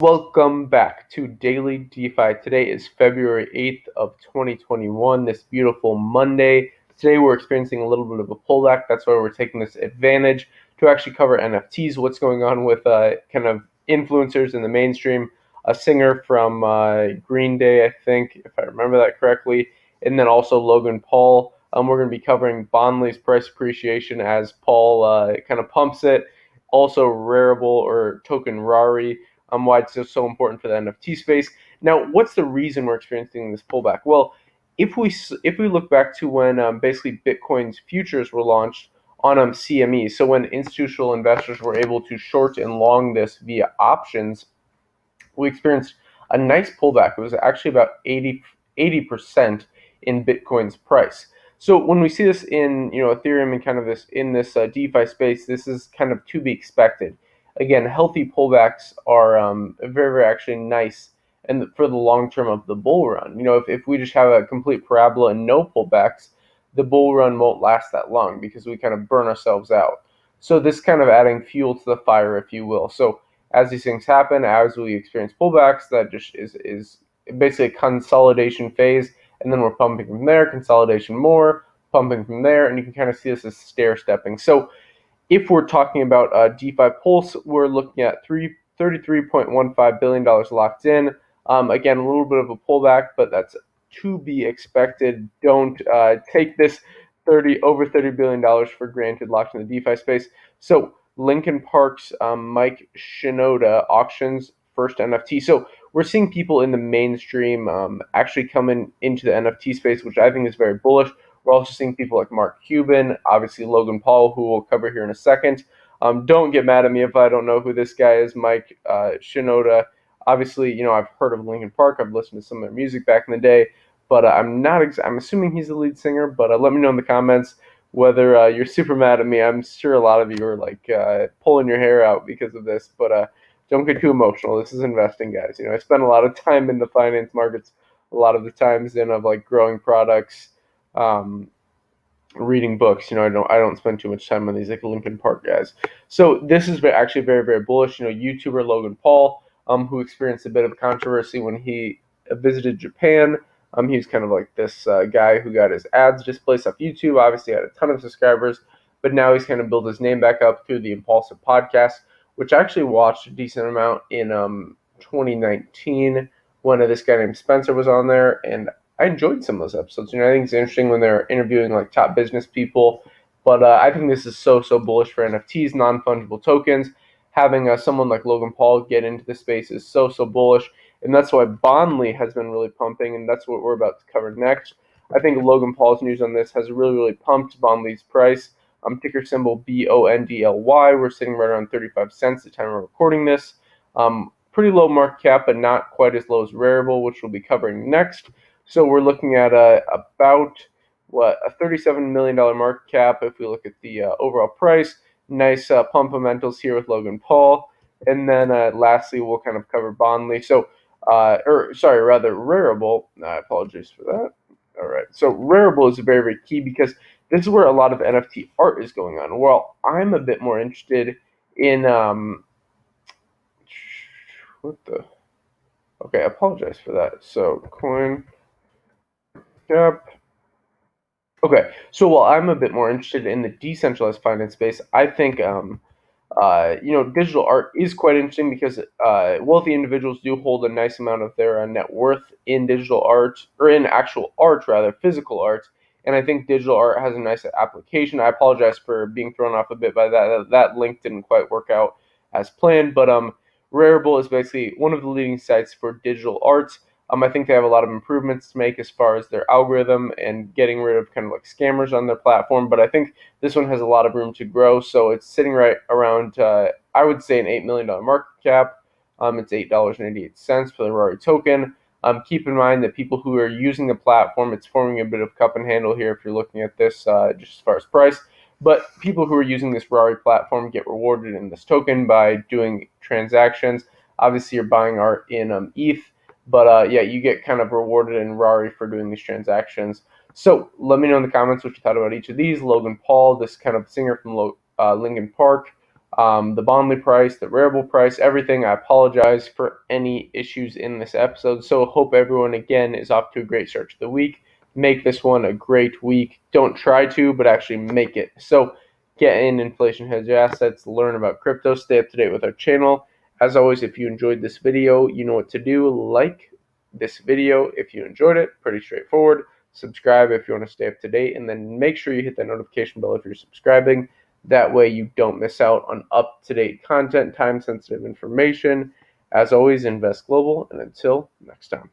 Welcome back to Daily DeFi. Today is February 8th of 2021, this beautiful Monday. Today we're experiencing a little bit of a pullback. That's why we're taking this advantage to actually cover NFTs, what's going on with kind of influencers in the mainstream, a singer from Green Day, I think, if I remember that correctly, and then also Logan Paul. We're going to be covering BONDLY's price appreciation as Paul kind of pumps it. Also, Rarible or token RARI, why it's so important for the NFT space. Now, what's the reason we're experiencing this pullback? Well, if we look back to when basically Bitcoin's futures were launched on CME, so when institutional investors were able to short and long this via options, we experienced a nice pullback. It was actually about 80% in Bitcoin's price. So when we see this in Ethereum and kind of this DeFi space, this is kind of to be expected. Again, healthy pullbacks are very, very actually nice, and for the long term of the bull run. If we just have a complete parabola and no pullbacks, the bull run won't last that long because we kind of burn ourselves out. So this kind of adding fuel to the fire, if you will. So as these things happen, as we experience pullbacks, that just is basically a consolidation phase, and then we're pumping from there, consolidation more, pumping from there, and you can kind of see this as stair stepping. So if we're talking about DeFi Pulse, we're looking at $33.15 billion locked in. Again, a little bit of a pullback, but that's to be expected. Don't take this over $30 billion for granted locked in the DeFi space. So Linkin Park's Mike Shinoda auctions first NFT. So we're seeing people in the mainstream actually coming into the NFT space, which I think is very bullish. We're also seeing people like Mark Cuban, obviously Logan Paul, who we'll cover here in a second. Don't get mad at me if I don't know who this guy is, Mike Shinoda. Obviously, I've heard of Linkin Park. I've listened to some of their music back in the day, but I'm not. I'm assuming he's the lead singer. But let me know in the comments whether you're super mad at me. I'm sure a lot of you are like pulling your hair out because of this, but don't get too emotional. This is investing, guys. I spend a lot of time in the finance markets, a lot of the times of like growing products, um, reading books. I don't spend too much time on these like Linkin Park guys. So this is actually very, very bullish. YouTuber Logan Paul, who experienced a bit of controversy when he visited Japan. He was kind of like this guy who got his ads displaced off YouTube. Obviously, had a ton of subscribers, but now he's kind of built his name back up through the Impulsive podcast, which I actually watched a decent amount in 2019 when this guy named Spencer was on there, and I enjoyed some of those episodes. I think it's interesting when they're interviewing like top business people, but I think this is so bullish for NFTs, non-fungible tokens. Having someone like Logan Paul get into the space is so bullish, and that's why BONDLY has been really pumping, and that's what we're about to cover next. I think Logan Paul's news on this has really pumped BONDLY's price. Ticker symbol BONDLY. We're sitting right around 35 cents at the time we're recording this. Pretty low market cap, but not quite as low as Rarible, which we'll be covering next. So we're looking at about a $37 million market cap if we look at the overall price. Nice pumpamentals here with Logan Paul, and then lastly we'll kind of cover BONDLY. So, Rarible. I apologize for that. All right. So Rarible is very key because this is where a lot of NFT art is going on. Well, I'm a bit more interested in what the. Okay, I apologize for that. So coin cap. Okay, so while I'm a bit more interested in the decentralized finance space, I think digital art is quite interesting because wealthy individuals do hold a nice amount of their net worth in digital art, or in actual art rather, physical art. And I think digital art has a nice application. I apologize for being thrown off a bit by that. That link didn't quite work out as planned, but Rarible is basically one of the leading sites for digital art. I think they have a lot of improvements to make as far as their algorithm and getting rid of kind of like scammers on their platform. But I think this one has a lot of room to grow. So it's sitting right around, I would say, an $8 million market cap. It's $8.88 for the RARI token. Keep in mind that people who are using the platform, it's forming a bit of cup and handle here if you're looking at this just as far as price. But people who are using this RARI platform get rewarded in this token by doing transactions. Obviously, you're buying art in ETH. But you get kind of rewarded in RARI for doing these transactions. So let me know in the comments what you thought about each of these. Logan Paul, this kind of singer from Linkin Park, the BONDLY price, the Rarible price, everything. I apologize for any issues in this episode. So hope everyone again is off to a great start to the week. Make this one a great week. Don't try to, but actually make it. So get in inflation hedge assets, learn about crypto, stay up to date with our channel. As always, if you enjoyed this video, you know what to do. Like this video if you enjoyed it. Pretty straightforward. Subscribe if you want to stay up to date, and then make sure you hit that notification bell if you're subscribing. That way you don't miss out on up-to-date content, time-sensitive information. As always, invest global, and until next time.